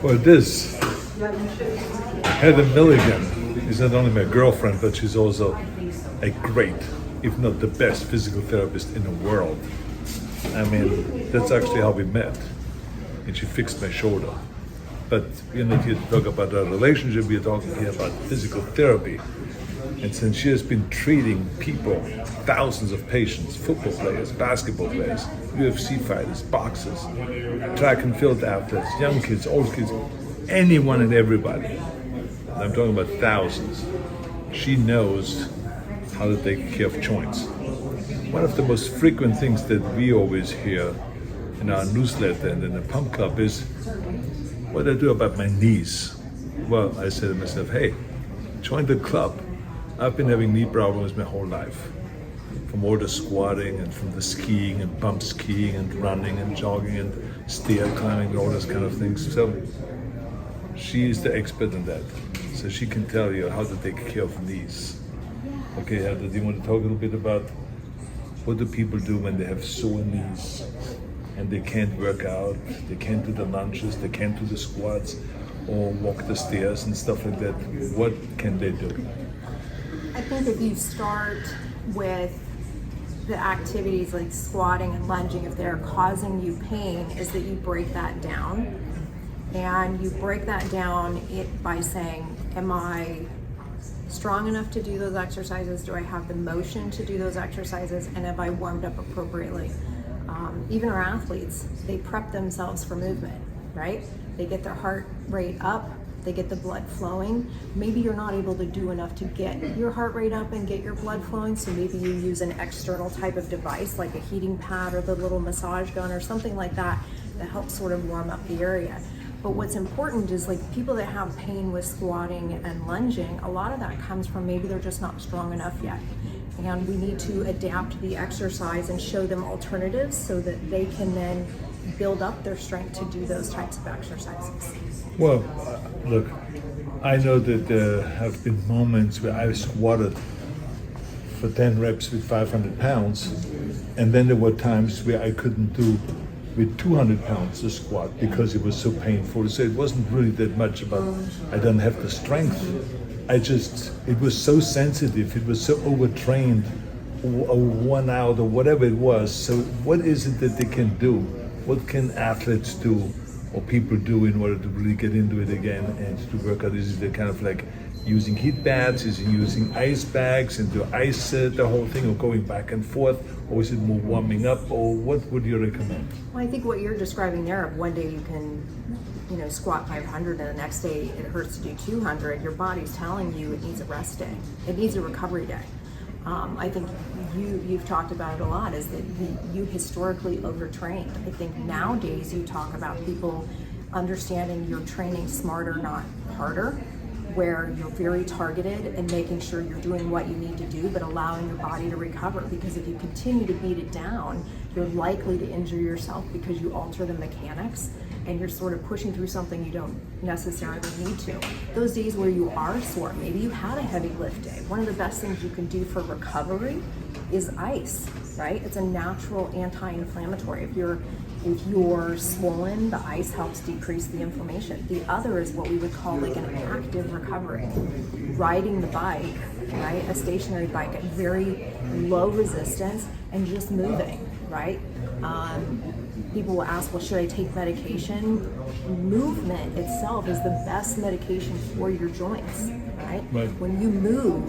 Well, this Heather Milligan is not only my girlfriend, but she's also a great, if not the best, physical therapist in the world. I mean, that's actually how we met. And she fixed my shoulder. But we're not here to talk about our relationship, we're talking here about physical therapy. And since she has been treating people, thousands of patients, football players, basketball players, UFC fighters, boxers, track and field athletes, young kids, old kids, anyone and everybody. And I'm talking about thousands. She knows how to take care of joints. One of the most frequent things that we always hear in our newsletter and in the Pump Club is, what do I do about my knees? Well, I said to myself, hey, join the club. I've been having knee problems my whole life. From all the squatting and from the skiing and bump skiing and running and jogging and stair climbing and all those kind of things. So she is the expert in that. So she can tell you how to take care of knees. Okay, Heather, do you want to talk a little bit about what do people do when they have sore knees and they can't work out, they can't do the lunges, they can't do the squats or walk the stairs and stuff like that? What can they do? I think if you start with the activities like squatting and lunging, if they're causing you pain, is that you break that down. And you break that down by saying, am I strong enough to do those exercises? Do I have the motion to do those exercises? And have I warmed up appropriately? Even our athletes, they prep themselves for movement, right? They get their heart rate up, they get the blood flowing. Maybe you're not able to do enough to get your heart rate up and get your blood flowing, so maybe you use an external type of device like a heating pad or the little massage gun or something like that that helps sort of warm up the area. But what's important is, like, people that have pain with squatting and lunging, a lot of that comes from maybe they're just not strong enough yet. And we need to adapt the exercise and show them alternatives so that they can then build up their strength to do those types of exercises. Well, look, I know that there have been moments where I squatted for 10 reps with 500 pounds, and then there were times where I couldn't do with 200 pounds a squat because it was so painful. So it wasn't really that much about I don't have the strength. It was so sensitive, it was so overtrained or worn out or whatever it was. So what is it that they can do? What can athletes do or people do in order to really get into it again and to work out? Is it kind of like using heat baths? Is it using ice bags and to ice the whole thing, or going back and forth? Or is it more warming up? Or what would you recommend? Well, I think what you're describing there, of one day you can, squat 500 and the next day it hurts to do 200, your body's telling you it needs a rest day. It needs a recovery day. I think you've talked about it a lot, is that you historically overtrained. I think nowadays you talk about people understanding you're training smarter, not harder, where you're very targeted and making sure you're doing what you need to do, but allowing your body to recover. Because if you continue to beat it down, you're likely to injure yourself because you alter the mechanics and you're sort of pushing through something you don't necessarily need to. Those days where you are sore, maybe you had a heavy lift day. One of the best things you can do for recovery is ice, right? It's a natural anti-inflammatory. If you're swollen, the ice helps decrease the inflammation. The other is what we would call like an active recovery. Riding the bike, right? A stationary bike at very low resistance and just moving, right? People will ask, well, should I take medication? Movement itself is the best medication for your joints, right? When you move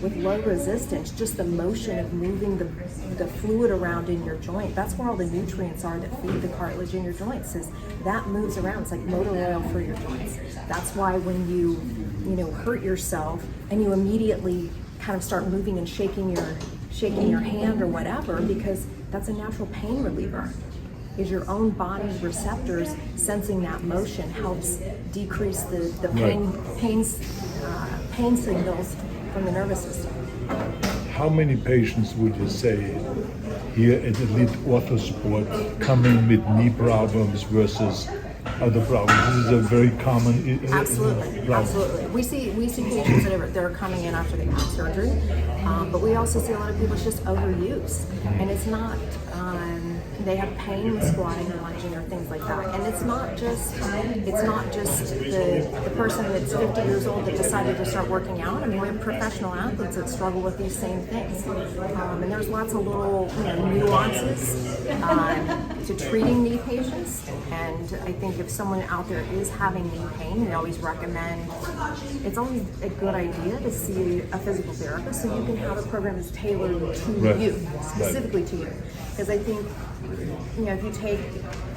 with low resistance, just the motion of moving the fluid around in your joint, that's where all the nutrients are that feed the cartilage in your joints. Is that moves around. It's like motor oil for your joints. That's why when you hurt yourself and you immediately kind of start moving and shaking your hand or whatever, because that's a natural pain reliever. Is your own body's receptors sensing that motion helps decrease the pain signals from the nervous system. How many patients would you say here at Elite Orthosport come in with knee problems versus are the problems. This is a very common Absolutely, problem. absolutely. We see patients that are coming in after they've had surgery, but we also see a lot of people just overuse, and it's not. They have pain with squatting or lunging or things like that, and it's not just the person that's 50 years old that decided to start working out. I mean, we have professional athletes that struggle with these same things, and there's lots of little nuances to treating knee patients. And I think if someone out there is having knee pain, we always recommend, it's always a good idea to see a physical therapist so you can have a program that's tailored to Right. you, specifically to you. Because I think, if you take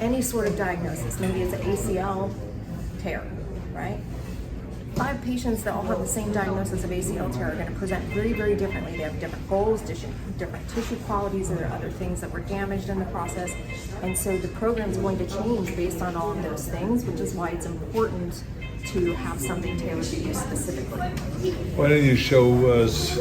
any sort of diagnosis, maybe it's an ACL tear, right? 5 patients that all have the same diagnosis of ACL tear are going to present very, very differently. They have different goals, different tissue qualities, and there are other things that were damaged in the process. And so the program is going to change based on all of those things, which is why it's important to have something tailored to you specifically. Why don't you show us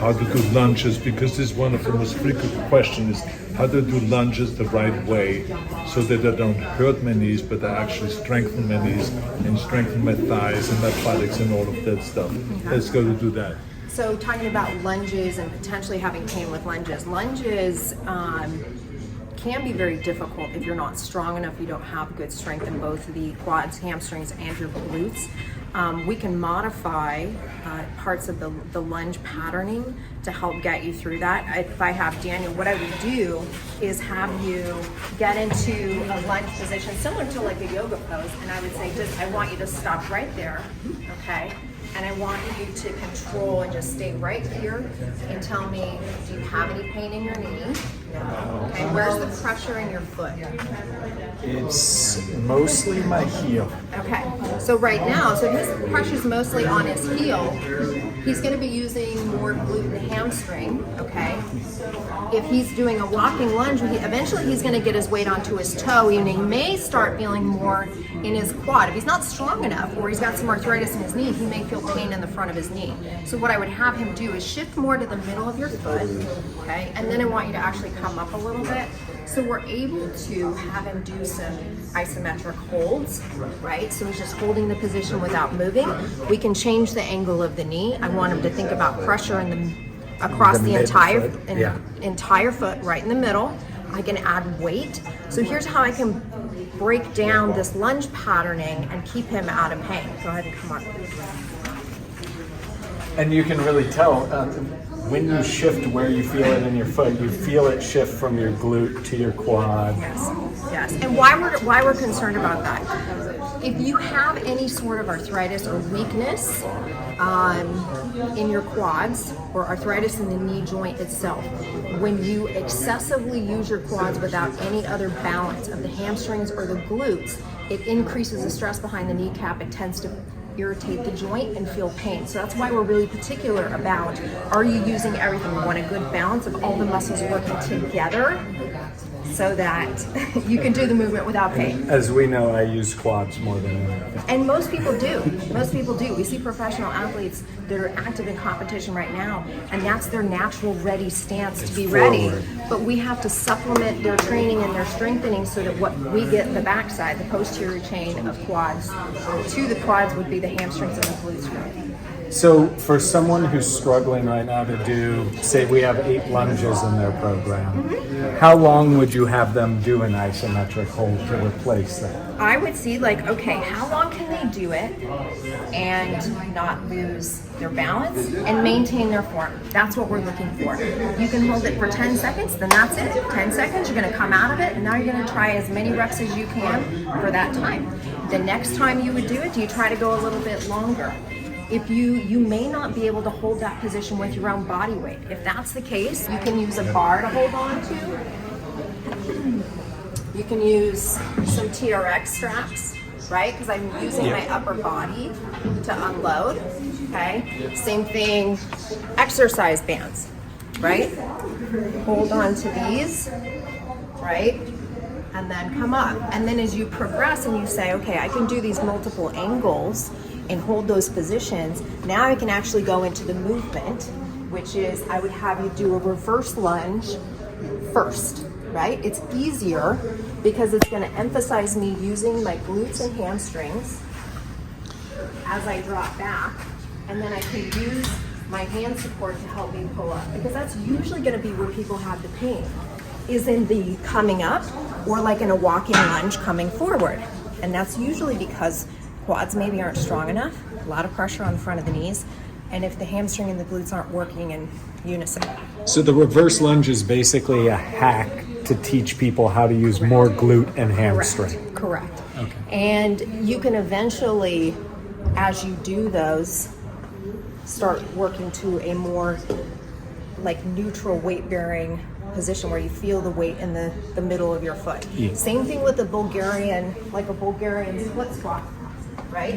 how to do lunges? Because this is one of the most frequent questions: is how to do lunges the right way so that they don't hurt my knees, but they actually strengthen my knees and strengthen my thighs and my buttocks and all of that stuff. Let's go to do that. So talking about lunges and potentially having pain with lunges. Lunges can be very difficult if you're not strong enough, you don't have good strength in both the quads, hamstrings, and your glutes. We can modify parts of the lunge patterning to help get you through that. If I have Daniel, what I would do is have you get into a lunge position similar to like a yoga pose, and I would say, I want you to stop right there, okay? And I want you to control and just stay right here and tell me, do you have any pain in your knee? Okay, where's the pressure in your foot? It's mostly my heel. Okay, so right now, so his pressure's mostly on his heel. He's going to be using more glute and hamstring, okay? If he's doing a walking lunge, eventually he's going to get his weight onto his toe, and he may start feeling more in his quad. If he's not strong enough, or he's got some arthritis in his knee, he may feel pain in the front of his knee. So what I would have him do is shift more to the middle of your foot, okay? And then I want you to actually come up a little bit. So we're able to have him do some isometric holds, right? So he's just holding the position without moving. We can change the angle of the knee. I want him to think about pressure across the entire foot, right in the middle. I can add weight. So here's how I can break down this lunge patterning and keep him out of pain. Go ahead and come on. And you can really tell when you shift where you feel it in your foot, you feel it shift from your glute to your quad. Yes. And why we're concerned about that? If you have any sort of arthritis or weakness in your quads or arthritis in the knee joint itself, when you excessively use your quads without any other balance of the hamstrings or the glutes, it increases the stress behind the kneecap. It tends to irritate the joint and feel pain. So that's why we're really particular about, are you using everything? We want a good balance of all the muscles working together so that you can do the movement without pain. As we know, I use quads more than anything. And most people do. Most people do. We see professional athletes that are active in competition right now, and that's their natural ready stance to be ready. But we have to supplement their training and their strengthening so that what we get the backside, the posterior chain of quads, to the quads would be the hamstrings and the glutes. So for someone who's struggling right now to do, say we have 8 lunges in their program, how long would you have them do an isometric hold to replace that? I would see okay, how long can they do it and not lose their balance and maintain their form? That's what we're looking for. You can hold it for 10 seconds, then that's it. 10 seconds, you're gonna come out of it, and now you're gonna try as many reps as you can for that time. The next time you would do it, do you try to go a little bit longer? If you may not be able to hold that position with your own body weight. If that's the case, you can use a bar to hold on to. You can use some TRX straps, right? Because I'm using my upper body to unload, okay? Same thing, exercise bands, right? Hold on to these, right? And then come up. And then as you progress and you say, okay, I can do these multiple angles and hold those positions, now I can actually go into the movement, which is I would have you do a reverse lunge first, right? It's easier because it's going to emphasize me using my glutes and hamstrings as I drop back, and then I can use my hand support to help me pull up, because that's usually going to be where people have the pain, is in the coming up or like in a walking lunge coming forward. And that's usually because quads maybe aren't strong enough, a lot of pressure on the front of the knees, and if the hamstring and the glutes aren't working in unison. So the reverse lunge is basically a hack to teach people how to use more glute and hamstring. Correct. Okay. And you can eventually, as you do those, start working to a more like neutral weight bearing position where you feel the weight in the middle of your foot. Yeah. Same thing with the Bulgarian, like a Bulgarian split squat, right?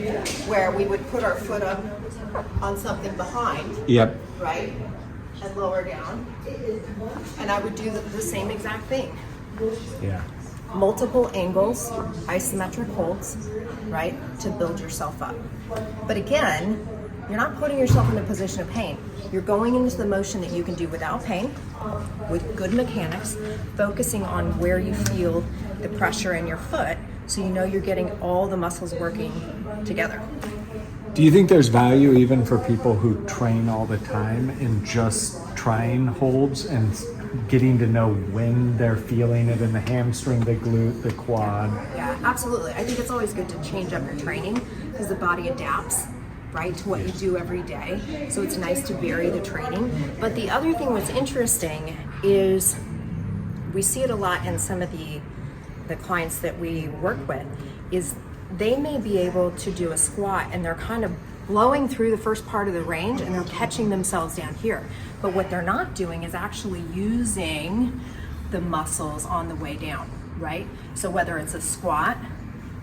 Where we would put our foot up on something behind, Yep. right? And lower down. And I would do the same exact thing. Yeah. Multiple angles, isometric holds, right, to build yourself up. But again, you're not putting yourself in a position of pain. You're going into the motion that you can do without pain, with good mechanics, focusing on where you feel the pressure in your foot, so you know you're getting all the muscles working together. Do you think there's value even for people who train all the time in just trying holds and getting to know when they're feeling it in the hamstring, the glute, the quad? Yeah, absolutely. I think it's always good to change up your training because the body adapts, right, to what you do every day. So it's nice to vary the training. But the other thing that's interesting is we see it a lot in some of the clients that we work with, is they may be able to do a squat and they're kind of blowing through the first part of the range and they're catching themselves down here. But what they're not doing is actually using the muscles on the way down, right? So whether it's a squat,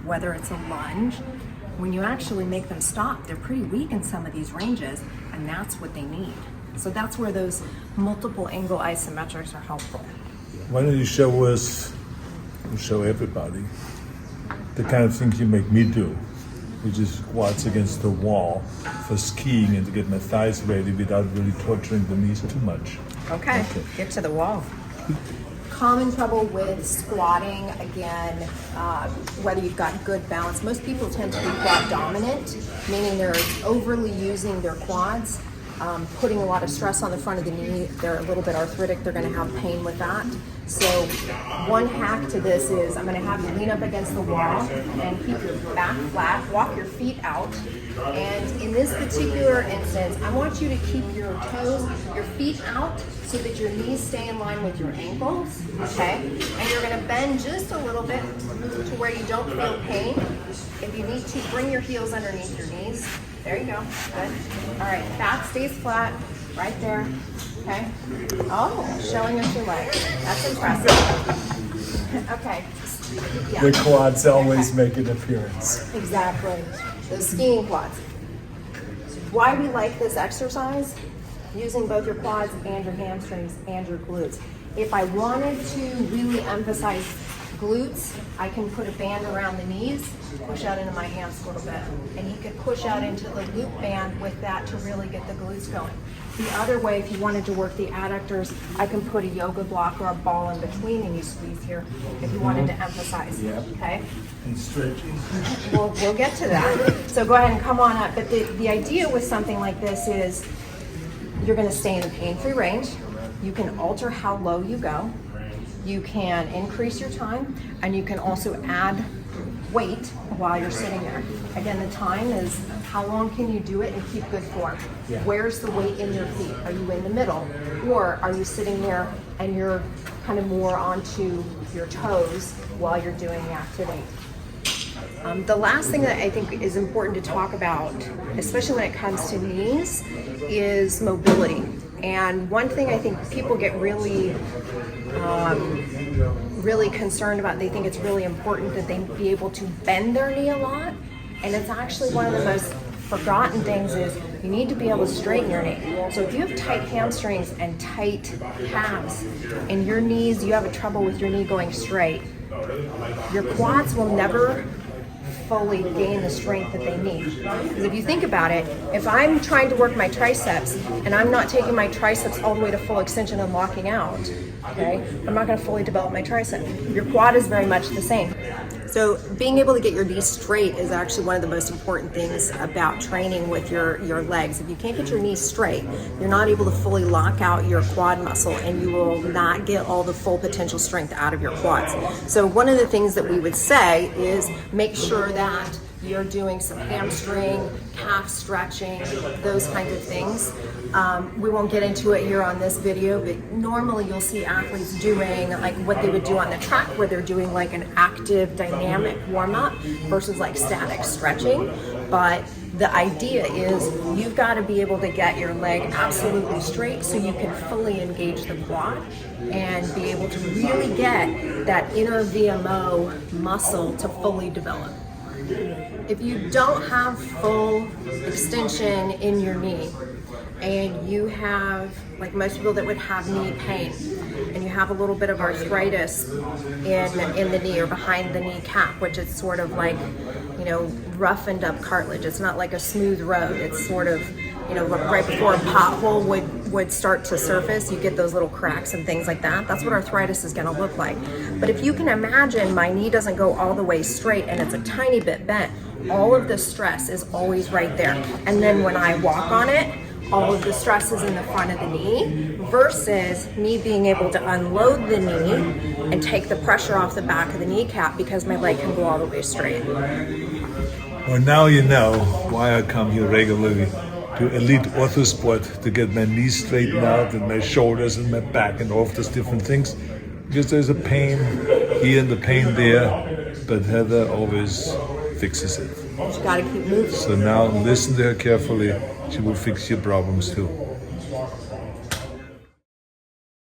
whether it's a lunge, when you actually make them stop, they're pretty weak in some of these ranges, and that's what they need. So that's where those multiple angle isometrics are helpful. Why don't you show us, show everybody, the kind of things you make me do, which is squats against the wall for skiing and to get my thighs ready without really torturing the knees too much. Okay, get to the wall. Common trouble with squatting, again, whether you've got good balance. Most people tend to be quad dominant, meaning they're overly using their quads, putting a lot of stress on the front of the knee. They're a little bit arthritic, they're gonna have pain with that. So one hack to this is I'm gonna have you lean up against the wall and keep your back flat, walk your feet out. And in this particular instance, I want you to keep your toes, your feet out so that your knees stay in line with your ankles, okay? And you're gonna bend just a little bit to where you don't feel pain. If you need to, bring your heels underneath your knees. There you go, good. All right, back stays flat, right there, okay? Oh, showing us your legs, that's impressive. Okay, yeah. The quads always make an appearance. Exactly, the skiing quads. Why we like this exercise, using both your quads and your hamstrings and your glutes. If I wanted to really emphasize glutes, I can put a band around the knees, push out into my hands a little bit, and you can push out into the loop band with that to really get the glutes going. The other way, if you wanted to work the adductors, I can put a yoga block or a ball in between and you squeeze here if you wanted to emphasize, okay? And stretching. We'll get to that. So go ahead and come on up. But the idea with something like this is you're gonna stay in a pain-free range. You can alter how low you go. You can increase your time, and you can also add weight while you're sitting there. Again, the time is how long can you do it and keep good form. Yeah. Where's the weight in your feet? Are you in the middle? Or are you sitting there and you're kind of more onto your toes while you're doing the activity? The last thing that I think is important to talk about, especially when it comes to knees, is mobility. And one thing I think people get really concerned about, they think it's really important that they be able to bend their knee a lot. And it's actually one of the most forgotten things is you need to be able to straighten your knee. So if you have tight hamstrings and tight calves and your knees, you have a trouble with your knee going straight, your quads will never fully gain the strength that they need. Because if you think about it, if I'm trying to work my triceps and I'm not taking my triceps all the way to full extension and locking out, okay, I'm not going to fully develop my tricep. Your quad is very much the same. So being able to get your knees straight is actually one of the most important things about training with your legs. If you can't get your knees straight, you're not able to fully lock out your quad muscle, and you will not get all the full potential strength out of your quads. So one of the things that we would say is make sure that you're doing some hamstring, calf stretching, those kinds of things. We won't get into it here on this video, but normally you'll see athletes doing like what they would do on the track, where they're doing like an active dynamic warm-up versus like static stretching. But the idea is you've got to be able to get your leg absolutely straight so you can fully engage the quad and be able to really get that inner VMO muscle to fully develop. If you don't have full extension in your knee, and you have, like most people that would have knee pain, and you have a little bit of arthritis in the knee or behind the kneecap, which is sort of like, you know, roughened up cartilage. It's not like a smooth road. It's sort of, you know, right before a pothole would start to surface, you get those little cracks and things like that. That's what arthritis is going to look like. But if you can imagine my knee doesn't go all the way straight and it's a tiny bit bent, all of the stress is always right there. And then when I walk on it, all of the stress is in the front of the knee versus me being able to unload the knee and take the pressure off the back of the kneecap because my leg can go all the way straight. Well, now you know why I come here regularly to Elite Orthosport to get my knees straightened out and my shoulders and my back and all of those different things. Because there's a pain here and the pain there, but Heather always fixes it. You gotta keep moving. So now listen to her carefully. She will fix your problems too.